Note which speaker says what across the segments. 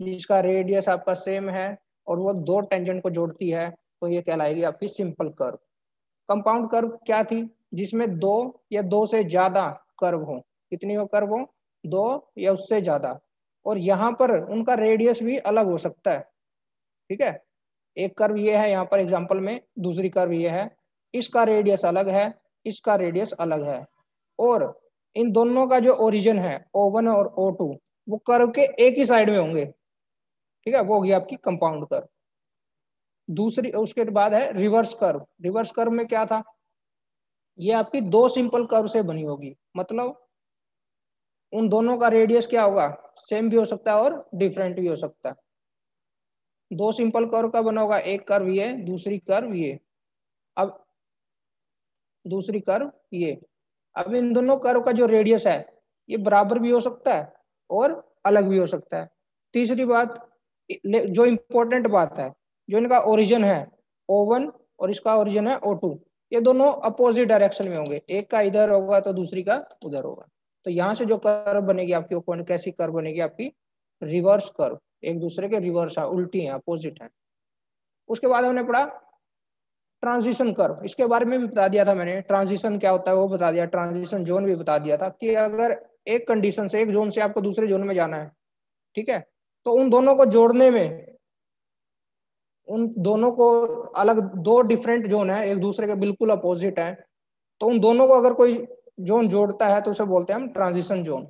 Speaker 1: जिसका रेडियस आपका सेम है और वो दो टेंजेंट को जोड़ती है, तो ये कहलाएगी आपकी सिंपल कर्व। कंपाउंड कर्व क्या थी? जिसमें दो या दो से ज्यादा कर्व हो। कितनी हो कर्व हो? दो या उससे ज्यादा। और यहाँ पर उनका रेडियस भी अलग हो सकता है। ठीक है, एक कर्व ये है यहाँ पर एग्जांपल में, दूसरी कर्व ये है, इसका रेडियस अलग है, इसका रेडियस अलग है। और इन दोनों का जो ओरिजिन है O1 और O2 वो कर्व के एक ही साइड में होंगे। ठीक है, वो होगी आपकी कंपाउंड कर्व। दूसरी उसके बाद है रिवर्स कर्व। रिवर्स कर्व में क्या था? ये आपकी दो सिंपल कर्व से बनी होगी, मतलब उन दोनों का रेडियस क्या होगा? सेम भी हो सकता है और डिफरेंट भी हो सकता है। दो सिंपल कर्व का बना होगा, एक कर्व ये, दूसरी कर्व ये। अब दूसरी कर्व ये। अब इन दोनों कर्व का जो रेडियस है ये बराबर भी हो सकता है और अलग भी हो सकता है। तीसरी बात, जो इंपॉर्टेंट बात है, जो इनका ओरिजिन है O1 और इसका ओरिजिन है O2, ये दोनों अपोजिट डायरेक्शन में होंगे। एक का इधर होगा तो दूसरी का उधर होगा। तो यहाँ से जो कर्व बनेगी आपकी, वो कैसी कर्व बनेगी आपकी? Reverse curve. एक दूसरे के रिवर्स है, उल्टी है, अपोजिट है। उसके बाद हमने पढ़ा ट्रांजिशन कर्व। इसके बारे में भी बता दिया था मैंने, ट्रांजिशन क्या होता है वो बता दिया, ट्रांजिशन जोन भी बता दिया था कि अगर एक कंडीशन से, एक जोन से आपको दूसरे जोन में जाना है, ठीक है, तो उन दोनों को जोड़ने में, उन दोनों को अलग, दो डिफरेंट जोन है, एक दूसरे के बिल्कुल अपोजिट है, तो उन दोनों को अगर कोई जोन जोड़ता है तो उसे बोलते हैं हम ट्रांजिशन जोन।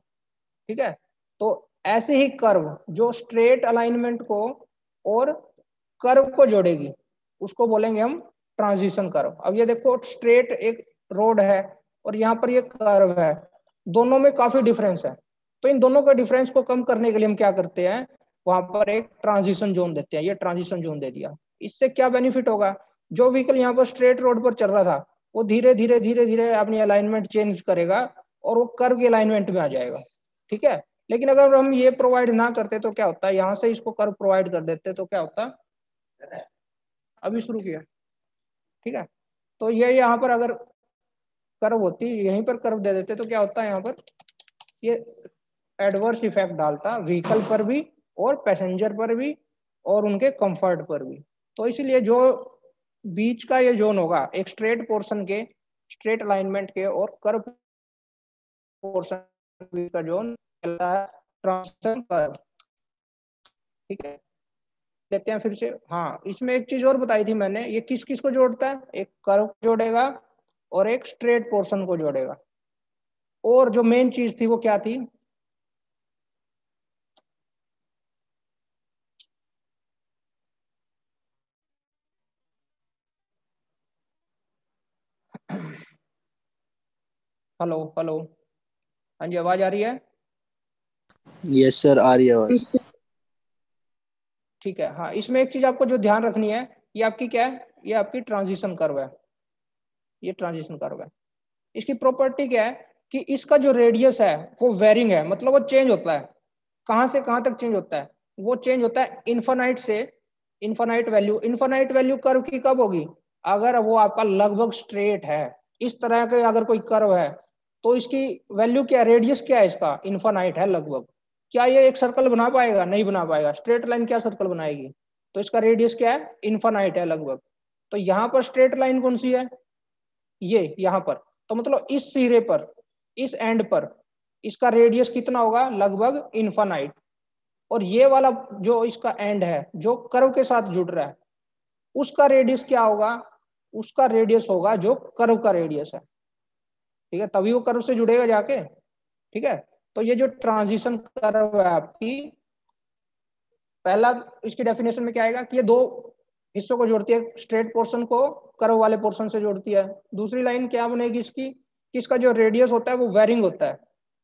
Speaker 1: ठीक है, तो ऐसे ही कर्व जो स्ट्रेट अलाइनमेंट को और कर्व को जोड़ेगी उसको बोलेंगे हम ट्रांजिशन कर्व। अब ये देखो, स्ट्रेट एक रोड है और यहाँ पर ये कर्व है, दोनों में काफी डिफरेंस है। तो इन दोनों के डिफरेंस को कम करने के लिए हम क्या करते हैं, वहां पर एक ट्रांजिशन जोन देते हैं। ये ट्रांजिशन जोन दे दिया। इससे क्या बेनिफिट होगा? जो व्हीकल यहाँ पर स्ट्रेट रोड पर चल रहा था वो धीरे धीरे धीरे धीरे अपनी अलाइनमेंट चेंज करेगा और वो कर्व की अलाइनमेंट में आ जाएगा। ठीक है, लेकिन अगर हम ये प्रोवाइड ना करते तो क्या होता है, यहाँ से इसको कर्व प्रोवाइड कर देते तो क्या होता? अभी शुरू किया। ठीक है, तो ये यहाँ पर अगर कर्व होती, यहीं पर कर्व दे देते तो क्या होता है, यहाँ पर ये एडवर्स इफेक्ट डालता व्हीकल पर भी और पैसेंजर पर भी और उनके कंफर्ट पर भी। तो इसलिए जो बीच का ये जोन होगा, एक स्ट्रेट पोर्शन के, स्ट्रेट अलाइनमेंट के और कर्व पोर्शन का जोन कहलाता है ट्रांजिशन कर्व। ठीक है, लेते हैं फिर से। हाँ, इसमें एक चीज और बताई थी मैंने, ये किस किस को जोड़ता है? एक कर्व जोड़ेगा और एक स्ट्रेट पोर्शन को जोड़ेगा। और जो मेन चीज थी वो क्या थी? हेलो हेलो, हाँ जी, आवाज आ रही है?
Speaker 2: यस सर, आ रही है आवाज।
Speaker 1: ठीक है, हाँ, इसमें एक चीज आपको जो ध्यान रखनी है, ये आपकी क्या है? ये आपकी ट्रांजिशन कर्व है। ये ट्रांजिशन कर्व है। इसकी प्रॉपर्टी क्या है कि इसका जो रेडियस है वो वेरिंग है, मतलब वो चेंज होता है। कहां से कहां तक चेंज होता है? वो चेंज होता है इन्फानाइट से infinite value. Infinite value curve की कब होगी? अगर वो आपका लगभग स्ट्रेट है। इस तरह के अगर कोई कर्व है तो इसकी वैल्यू क्या, रेडियस क्या है इसका? इन्फानाइट है लगभग। क्या ये एक सर्कल बना पाएगा? नहीं बना पाएगा। स्ट्रेट लाइन क्या सर्कल बनाएगी? तो इसका रेडियस क्या है? इन्फानाइट है लगभग। तो यहाँ पर स्ट्रेट लाइन कौन सी है? ये यहाँ पर। तो मतलब इस सिरे पर, इस एंड पर इसका रेडियस कितना होगा? लगभग इन्फानाइट। और ये वाला जो इसका एंड है जो कर्व के साथ जुड़ रहा है, उसका रेडियस क्या होगा? उसका रेडियस होगा जो कर्व का रेडियस है। ठीक है, तभी वो कर्व से जुड़ेगा जाके। ठीक है, तो ये जो ट्रांजिशन कर्व है आपकी, पहला इसकी डेफिनेशन में क्या आएगा कि ये दो हिस्सों को जोड़ती है, स्ट्रेट पोर्शन को कर्व वाले पोर्शन से जोड़ती है। दूसरी लाइन क्या बनेगी इसकी कि इसका जो रेडियस होता है वो वेरिंग होता है।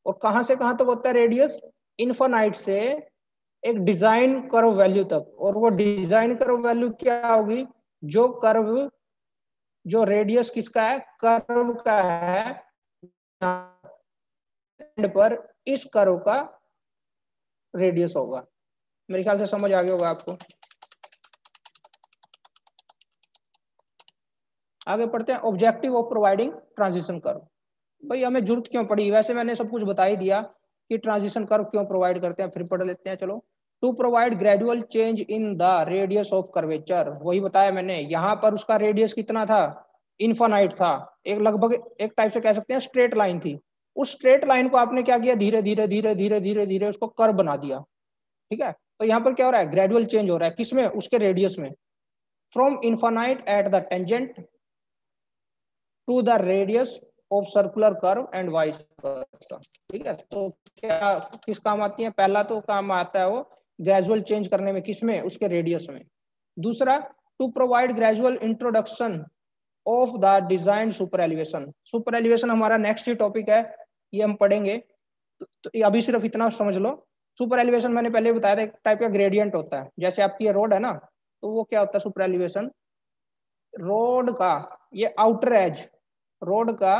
Speaker 1: और कहां से कहां तक होता है रेडियस? इन्फानाइट से एक डिजाइन कर्व वैल्यू तक। और वो डिजाइन कर्व वैल्यू क्या होगी? जो कर्व, जो रेडियस किसका है? कर्व का है, एंड पर इस कर्व का रेडियस होगा। मेरे ख्याल से समझ आ गया होगा आपको। आगे पढ़ते हैं, objective of providing transition curve. भाई हमें जरूरत क्यों पड़ी? वैसे मैंने सब कुछ बता ही दिया कि ट्रांजिशन कर्व क्यों प्रोवाइड करते हैं, फिर पढ़ लेते हैं। चलो, to provide gradual change in the radius of curvature, वही बताया मैंने, यहाँ पर उसका रेडियस कितना था, इनफाइनाइट था, एक लगभग एक टाइप से कह सकते हैं स्ट्रेट लाइन थी। उस स्ट्रेट लाइन को आपने क्या किया, धीरे धीरे धीरे धीरे धीरे धीरे उसको कर्व बना दिया। ठीक है, तो यहाँ पर क्या हो रहा है, ग्रेजुअल चेंज हो रहा है, किसमें, उसके रेडियस में, from infinite at the tangent to the radius of circular curve and vice versa. ठीक है, तो क्या किस काम आती है, पहला तो काम आता है वो ग्रेजुअल चेंज करने में, किसमें, उसके रेडियस में। दूसरा, to provide gradual introduction of the design super elevation. Super elevation हमारा नेक्स्ट ही टॉपिक है, ये हम पढ़ेंगे, तो अभी सिर्फ इतना समझ लो। सुपर एलिवेशन मैंने पहले बताया था, एक टाइप का ग्रेडियंट होता है, जैसे आपकी ये रोड है ना, तो वो क्या होता है सुपर एलिवेशन, रोड का ये आउटर एज, रोड का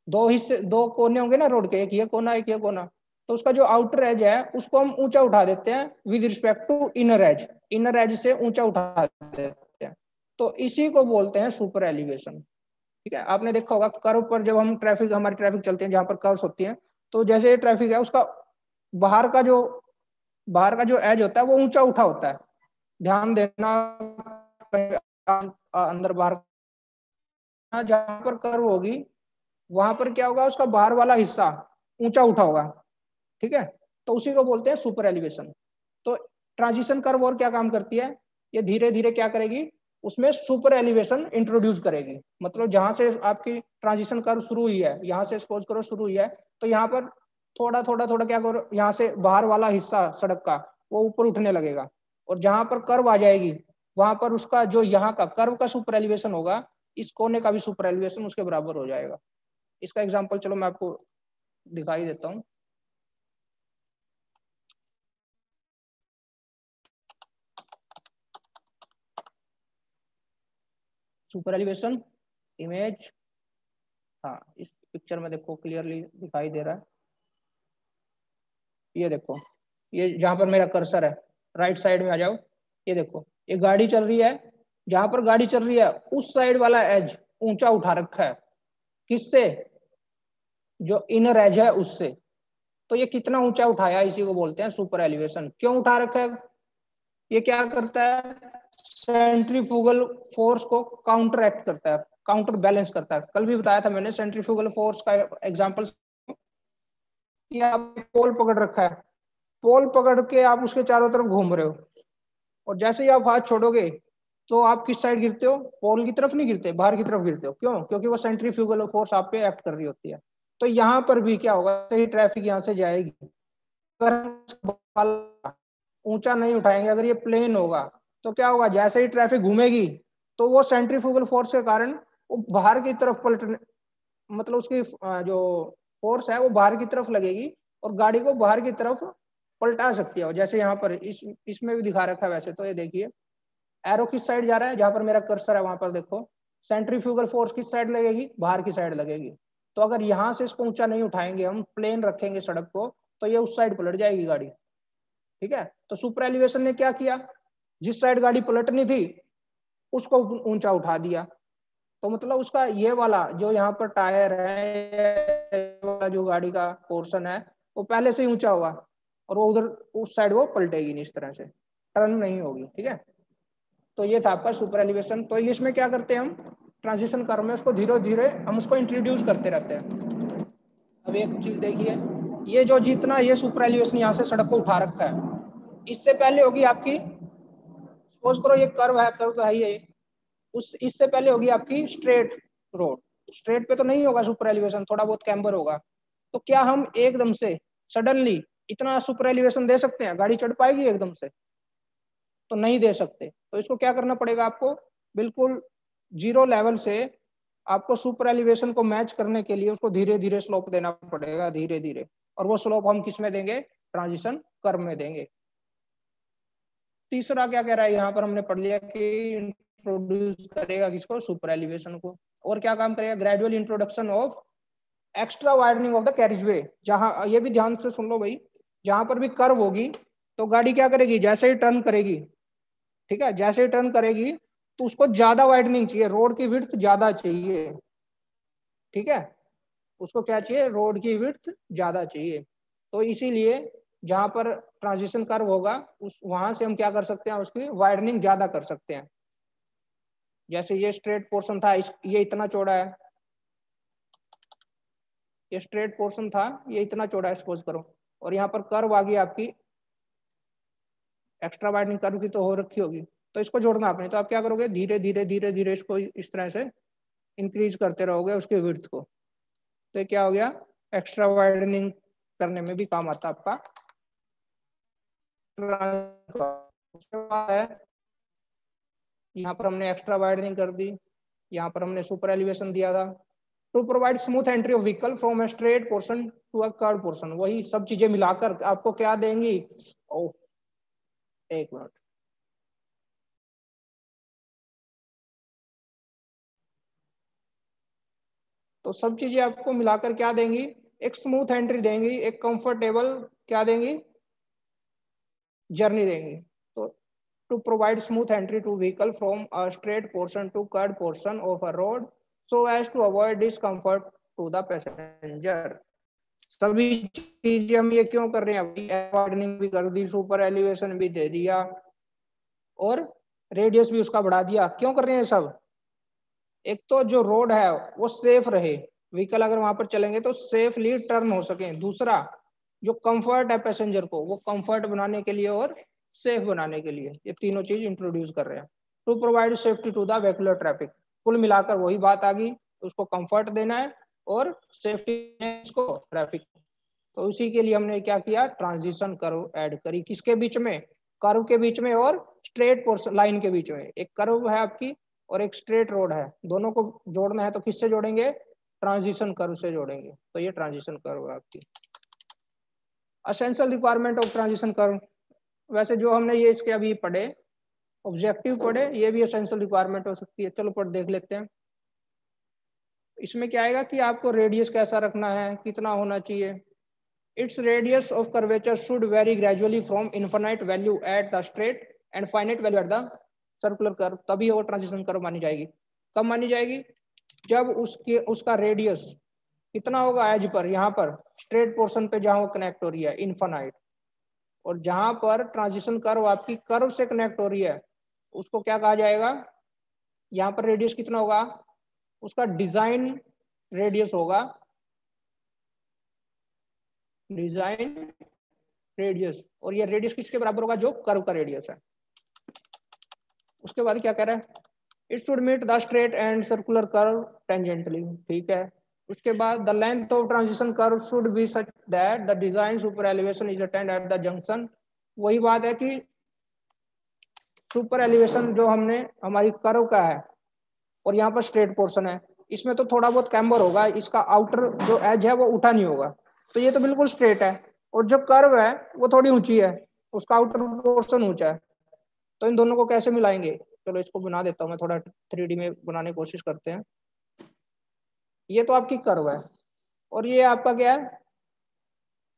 Speaker 1: दो हिस्से, दो कोने होंगे ना रोड के, एक ये कोना एक ये कोना, तो उसका जो आउटर एज है उसको हम ऊंचा उठा देते हैं with respect to inner edge, inner edge से ऊंचा उठा देते हैं, तो इसी को बोलते हैं सुपर एलिवेशन। ठीक है, आपने देखा होगा कर्व पर जब हम ट्रैफिक, हमारी ट्रैफिक चलती है जहां पर कर्व्स होती हैं, तो जैसे ट्रैफिक है उसका बाहर का जो बाहर का जो एज होता है वो ऊंचा उठा होता है, ध्यान देना, अंदर बाहर, जहां पर कर्व होगी वहां पर क्या होगा, उसका बाहर वाला हिस्सा ऊंचा उठा होगा। ठीक है, तो उसी को बोलते हैं सुपर एलिवेशन। तो ट्रांजिशन कर्व और क्या काम करती है, ये धीरे धीरे क्या करेगी, उसमें सुपर एलिवेशन इंट्रोड्यूस करेगी, मतलब जहां से आपकी ट्रांजिशन कर्व शुरू हुई है, यहाँ से सपोज करो शुरू हुई है, तो यहाँ पर थोड़ा थोड़ा थोड़ा क्या करो, यहाँ से बाहर वाला हिस्सा सड़क का वो ऊपर उठने लगेगा, और जहां पर कर्व आ जाएगी वहां पर उसका जो यहाँ का कर्व का सुपर एलिवेशन होगा, इस कोने का भी सुपर एलिवेशन उसके बराबर हो जाएगा। इसका एग्जांपल चलो मैं आपको दिखाई देता हूँ। सुपर एलिवेशन इमेज, हाँ इस पिक्चर में देखो क्लियरली दिखाई दे रहा है, ये देखो, ये जहां पर मेरा कर्सर है, राइट साइड में आ जाओ, ये देखो ये गाड़ी चल रही है, जहां पर गाड़ी चल रही है उस साइड वाला एज ऊंचा उठा रखा है, किससे, जो इनर एज है उससे, तो ये कितना ऊंचा उठाया, इसी को बोलते हैं सुपर एलिवेशन। क्यों उठा रखा है, ये क्या करता है, सेंट्रीफ्यूगल फोर्स को काउंटर एक्ट करता है, काउंटर बैलेंस करता है। कल भी बताया था मैंने सेंट्रीफ्यूगल फोर्स का एग्जांपल, कि आप पोल पकड़ रखा है, पोल पकड़ के आप उसके चारों तरफ घूम रहे हो, और जैसे ही आप हाथ छोड़ोगे तो आप किस साइड गिरते हो, पोल की तरफ नहीं गिरते, बाहर की तरफ गिरते हो, क्यों, क्योंकि वो सेंट्रीफ्यूगल फोर्स आप पे एक्ट कर रही होती है। तो यहाँ पर भी क्या होगा, सही ट्रैफिक यहाँ से जाएगी, अगर ऊंचा नहीं उठाएंगे, अगर ये प्लेन होगा तो क्या होगा, जैसे ही ट्रैफिक घूमेगी तो वो सेंट्रीफ्यूगल फोर्स के कारण वो बाहर की तरफ पलटने, मतलब उसकी जो फोर्स है वो बाहर की तरफ लगेगी और गाड़ी को बाहर की तरफ पलटा सकती है। जैसे यहाँ पर इसमें भी दिखा रखा है, वैसे तो ये देखिए एरो किस साइड जा रहा है, जहां पर मेरा कर्सर है वहां पर देखो, सेंट्रीफ्यूगल फोर्स किस साइड लगेगी, बाहर की साइड लगेगी। तो अगर यहाँ से इसको ऊंचा नहीं उठाएंगे, हम प्लेन रखेंगे सड़क को, तो ये उस साइड पलट जाएगी गाड़ी। ठीक है, तो सुपर एलिवेशन ने क्या किया, जिस साइड गाड़ी पलटनी थी उसको ऊंचा उठा दिया, तो मतलब उसका ये वाला जो यहाँ पर टायर है, वाला जो गाड़ी का पोर्शन है वो पहले से ही ऊंचा होगा, और वो उधर उस साइड वो पलटेगी नहीं, इस तरह से टर्न नहीं होगी। ठीक है, तो ये था आपका सुपर एलिवेशन। तो इसमें क्या करते हैं हम, ट्रांजिशन कर्व में उसको धीरे धीरे हम उसको इंट्रोड्यूस करते रहते हैं। अब एक चीज देखिए, ये जो जितना ये सुपर एलिवेशन यहाँ से सड़क को उठा रखा है, इससे पहले होगी आपकी, सपोज करो ये कर्व है, कर्व तो है ही, उस इससे पहले होगी आपकी स्ट्रेट रोड, स्ट्रेट पे तो नहीं होगा सुपर एलिवेशन, थोड़ा बहुत कैम्बर होगा। तो क्या हम एकदम से सडनली इतना सुपर एलिवेशन दे सकते हैं, गाड़ी चढ़ पाएगी एकदम से, तो नहीं दे सकते। तो इसको क्या करना पड़ेगा आपको, बिल्कुल जीरो लेवल से आपको सुपर एलिवेशन को मैच करने के लिए उसको धीरे धीरे स्लोप देना पड़ेगा, धीरे धीरे, और वो स्लोप हम किस में देंगे, ट्रांजिशन कर्व में देंगे। तीसरा क्या कह रहा है, यहाँ पर हमने पढ़ लिया कि इंट्रोड्यूस करेगा किसको, सुपर एलिवेशन को, और क्या काम करेगा, gradual introduction of extra widening of the carriageway. जहां ये भी ध्यान से सुन लो भाई, जहां पर भी कर्व होगी तो गाड़ी क्या करेगी, जैसे ही टर्न करेगी, ठीक है, जैसे ही टर्न करेगी तो उसको ज्यादा वाइडनिंग चाहिए, रोड की विड्थ ज्यादा चाहिए। ठीक है, उसको क्या चाहिए, रोड की विड्थ ज्यादा चाहिए। तो इसीलिए जहां पर ट्रांजिशन कर्व होगा उस वहां से हम क्या कर सकते हैं, उसकी वाइडनिंग ज्यादा कर सकते हैं। जैसे ये स्ट्रेट पोर्शन था, ये इतना चौड़ा है, ये स्ट्रेट पोर्शन था, ये इतना चौड़ा है सपोज करो, और यहाँ पर कर्व आ गई आपकी, एक्स्ट्रा वाइडनिंग कर्व की तो हो रखी होगी, तो इसको जोड़ना आपने, तो आप क्या करोगे, धीरे धीरे धीरे धीरे इसको इस तरह से इंक्रीज करते रहोगे उसके विड्थ को, तो ये क्या हो गया, एक्स्ट्रा वाइडनिंग करने में भी काम आता है आपका। उसके बाद है, यहाँ पर हमने एक्स्ट्रा वाइडनिंग कर दी, यहाँ पर हमने सुपर एलिवेशन दिया था। To provide smooth entry of vehicle from a straight portion to a curve portion, वही सब चीजें मिलाकर आपको क्या देंगी, ओ एक मिनट, तो सब चीजें आपको मिलाकर क्या देंगी, एक स्मूथ एंट्री देंगी, एक कंफर्टेबल क्या देंगी, जर्नी देंगी। तो to provide smooth entry to vehicle from a straight portion to curve portion of a road so as to avoid discomfort to the passenger. सभी चीजें हम ये क्यों कर रहे हैं, अभी वाइडनिंग भी कर दी, सुपर एलिवेशन भी दे दिया, और रेडियस भी उसका बढ़ा दिया, क्यों कर रहे हैं सब, एक तो जो रोड है वो सेफ रहे, व्हीकल अगर वहां पर चलेंगे तो सेफली टर्न हो सके, दूसरा जो कंफर्ट है पैसेंजर को, वो कंफर्ट बनाने के लिए और सेफ बनाने के लिए ये तीनों चीज इंट्रोड्यूस कर रहे हैं। To provide safety to the vehicular traffic, कुल मिलाकर वही बात आ गई, उसको कंफर्ट देना है और सेफ्टी इसको ट्रैफिक। तो उसी के लिए हमने क्या किया, ट्रांजिशन कर्व ऐड करी, किसके बीच में, कर्व के बीच में और स्ट्रेट पोर्शन लाइन के बीच में, एक कर्व है आपकी और एक स्ट्रेट रोड है, दोनों को जोड़ना है तो किससे जोड़ेंगे, ट्रांजिशन कर्व से जोड़ेंगे, तो ये ट्रांजिशन कर्व है आपकी। Essential requirement of transition curve, वैसे जो हमने ये इसके अभी पढ़े, ऑब्जेक्टिव पढ़े, ये भी एसेंशियल रिक्वायरमेंट हो सकती है, चलो पढ़ देख लेते हैं। इसमें क्या आएगा कि आपको रेडियस कैसा रखना है, कितना होना चाहिए, its radius of curvature should vary gradually from infinite value at the straight and finite value at the circular curve, तभी वो ट्रांजिशन कर्व मानी जाएगी। कब मानी जाएगी, जब उसका रेडियस कितना होगा एज पर, यहाँ पर स्ट्रेट पोर्शन पे जहां वो कनेक्ट हो रही है इनफाइनाइट, और जहां पर ट्रांजिशन कर्व आपकी कर्व से कनेक्ट हो रही है उसको क्या कहा जाएगा, यहाँ पर रेडियस कितना होगा, उसका डिजाइन रेडियस होगा, डिजाइन रेडियस, और ये रेडियस किसके बराबर होगा, जो कर्व का रेडियस है। उसके बाद क्या कह रहा है, it should meet the straight and circular curve tangentially, ठीक है। उसके बाद the length of transition curve should be such that the design super elevation is attained at the junction, वही बात है कि सुपर एलिवेशन जो हमने हमारी कर्व का है और यहाँ पर स्ट्रेट पोर्शन है, इसमें तो थोड़ा बहुत कैम्बर होगा, इसका आउटर जो एज है वो उठा नहीं होगा, तो ये तो बिल्कुल स्ट्रेट है, और जो कर्व है वो थोड़ी ऊंची है, उसका आउटर पोर्शन ऊंचा है, तो इन दोनों को कैसे मिलाएंगे, चलो इसको बना देता हूँ मैं, थोड़ा 3D में बनाने की कोशिश करते हैं। ये तो आपकी कर्व है और ये आपका क्या है,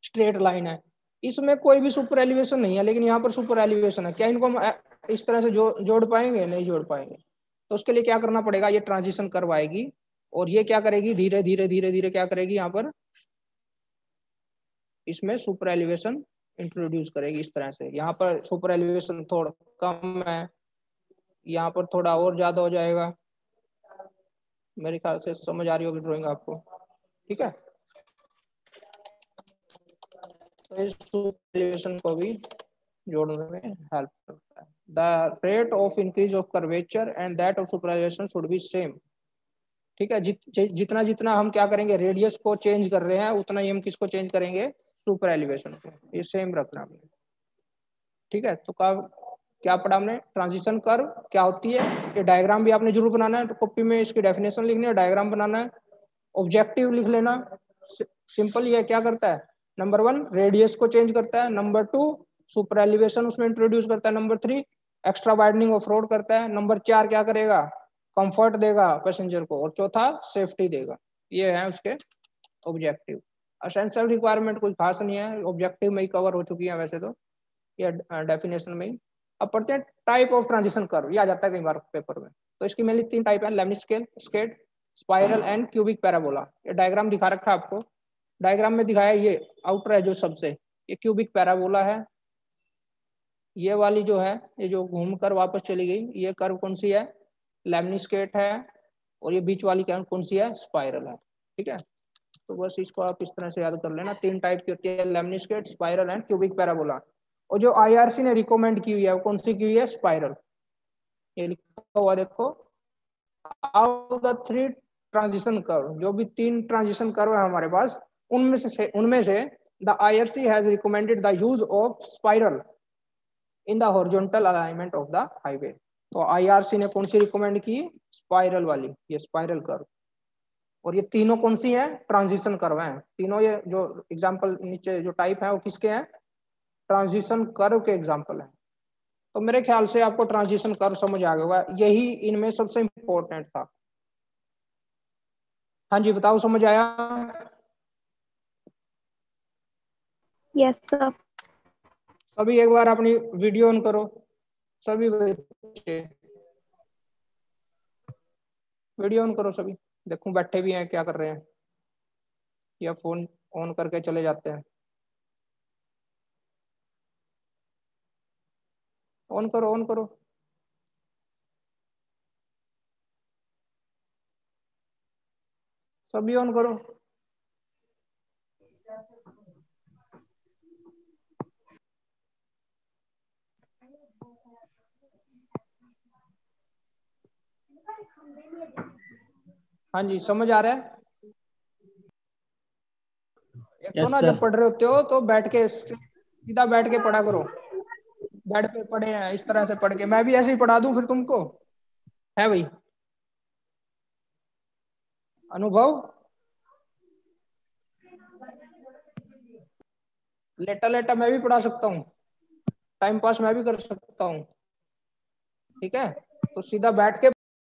Speaker 1: स्ट्रेट लाइन है, इसमें कोई भी सुपर एलिवेशन नहीं है, लेकिन यहाँ पर सुपर एलिवेशन है, क्या इनको हम इस तरह से जोड़ पाएंगे, नहीं जोड़ पाएंगे, तो उसके लिए क्या करना पड़ेगा, ये ट्रांजिशन कर्व आएगी और ये क्या करेगी, धीरे धीरे धीरे धीरे क्या करेगी, यहाँ पर इसमें सुपर एलिवेशन इंट्रोड्यूस करेगी इस तरह से, यहाँ पर सुपर एलिवेशन थोड़ा कम है, यहाँ पर थोड़ा और ज्यादा हो जाएगा, मेरे ख्याल से समझ आ रही होगी ड्राइंग आपको, ठीक है। तो इस सुपर एलिवेशन को भी जोड़ने में हेल्प करता है। The rate of increase of curvature and that of super elevation should be same, ठीक है। जितना जितना हम क्या करेंगे, रेडियस को चेंज कर रहे हैं, उतना ही हम किसको चेंज करेंगे, सुपर एलिवेशन को, ये सेम रखना हमने, ठीक है। तो क्या पढ़ा हमने, ट्रांजिशन कर्व क्या होती है, ये डायग्राम भी आपने जरूर बनाना है, तो कॉपी में इसकी डेफिनेशन लिखनी है, डायग्राम बनाना है, ऑब्जेक्टिव लिख लेना। सिंपल ये क्या करता है, नंबर 1 रेडियस को चेंज करता है, नंबर 2 सुपर एलिवेशन उसमें इंट्रोड्यूस करता है, number 3 extra widening of road करता है, नंबर 4 क्या करेगा, कंफर्ट देगा पैसेंजर को, और चौथा सेफ्टी देगा। ये है उसके ऑब्जेक्टिव। एसेंशियल रिक्वायरमेंट कोई खास नहीं है, ऑब्जेक्टिव में ही कवर हो चुकी है वैसे तो, या डेफिनेशन में ही। अब पढ़ते हैं टाइप ऑफ ट्रांजिशन कर्व, ये आ जाता है कई बार पेपर में। तो इसकी मेनली 3 टाइप है, लेमनिक स्केल, स्केड, स्पाइरल एंड क्यूबिक पैराबोला। ये डायग्राम दिखा रखा है आपको, डायग्राम में दिखाया ये आउटर है जो सबसे, ये क्यूबिक पैराबोला है। ये वाली जो है, ये जो घूमकर वापस चली गई, ये कर्व कौन सी है? लेमनिस्केट है। और ये बीच वाली क्या कौन सी है? स्पाइरल है। ठीक है, तो बस इसको आप इस तरह से याद कर लेना। तीन टाइप की होती है, lemniscate, spiral and cubic parabola. और जो आईआरसी ने रिकमेंड की हुई है वो कौन सी की हुई है? स्पाइरल। ये लिखा हुआ देखो, out the three transition curve, जो भी तीन ट्रांजिशन कर्व है हमारे पास, उनमें से the IRC has recommended the use of spiral in the horizontal alignment of the highway. तो आईआरसी ने कौन सी रिकमेंड की? स्पाइरल वाली, ये स्पाइरल कर्व। और ये तीनों कौन सी हैं? ट्रांजिशन कर्व हैं तीनों। ये जो एग्जांपल नीचे जो टाइप है वो किसके हैं? ट्रांजिशन कर्व के एग्जांपल है। तो मेरे ख्याल से आपको ट्रांजिशन कर्व समझ आ गया होगा, यही इनमें सबसे इंपॉर्टेंट था। हाँ जी, बताओ, समझ आया?
Speaker 3: Yes sir.
Speaker 1: सभी एक बार अपनी वीडियो ऑन करो, सभी बच्चे वीडियो ऑन करो सभी। देखूं बैठे भी हैं क्या कर रहे हैं, या फोन ऑन करके चले जाते हैं। ऑन करो, ऑन करो। सभी ऑन करो। हाँ जी, समझ आ रहा है? एक तो
Speaker 2: यस
Speaker 1: ना, जब
Speaker 2: सर।
Speaker 1: पढ़ रहे होते हो तो बैठ के, सीधा बैठ के पढ़ा करो। बेड पे पढ़े हैं इस तरह से पढ़ के, मैं भी ऐसे ही पढ़ा दूं फिर तुमको? है भाई अनुभव? लेटा लेटा मैं भी पढ़ा सकता हूँ, टाइम पास मैं भी कर सकता हूँ। ठीक है, तो सीधा बैठ के